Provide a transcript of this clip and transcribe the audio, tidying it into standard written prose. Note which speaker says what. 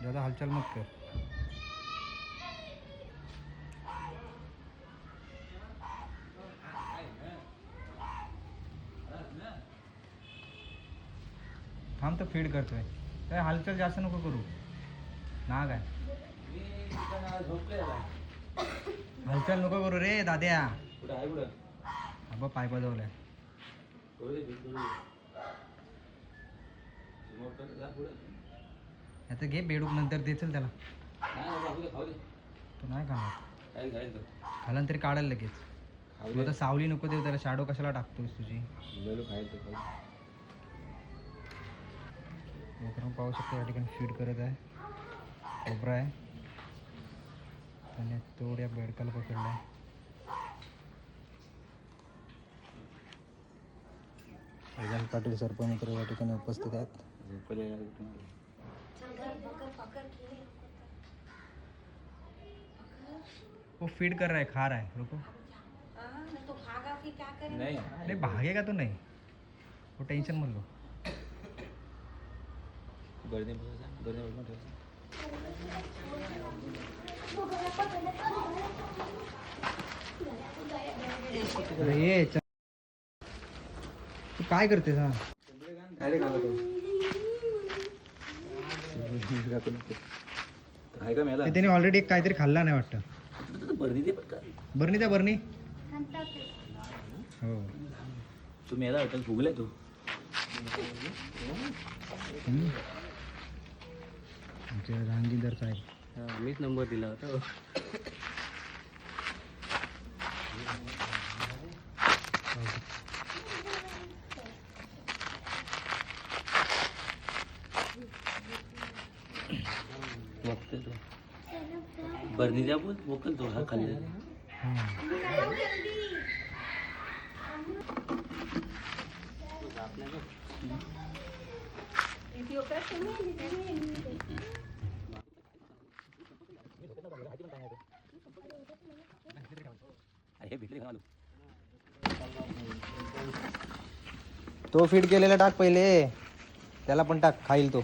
Speaker 1: ज्यादा हालचाल मत कर. थांब तर फीड करतोय. काय हालचाल जास्त नको करू. नाग आहे. हालचाल नको करू रे दाद्या. अबा पाय बजवलाय. आता घे बेडूक नंतर देचल त्याला. तो नाही खाणार. खालन तरी काढायला लगेच. तू आता सावली नको देऊ त्याला. शॅडो कशाला टाकतोस तुझी. मित्रांनो पाहू शकतो या ठिकाणी फीड करत आहे. कोबरा आहे आणि थोड्या बेडकाला पकडला आहे. प्रज्वल पाटील सरपंच या ठिकाणी उपस्थित आहेत. वो फीड कर रहा है, खा रहा है. रुको. तो भागा फिर क्या करेंगे? नहीं भागेगा तो नहीं. वो टेंशन मत लो. ये तू काय करतेस हा? अरे खाला तो त्याने ऑलरेडी एक काहीतरी खाल्ला नाही वाटतं. बरणी द्या बरणी. हो
Speaker 2: तुम्ही याला हॉटेल फुगले तू.
Speaker 1: आमच्या रांगीदर साहेब.
Speaker 2: मीच नंबर दिला होता. बघते तो बरणी द्या बोल वकल तो हा खाली.
Speaker 1: तो फीड केलेला टाक पहिले. त्याला पण टाक खाईल तो.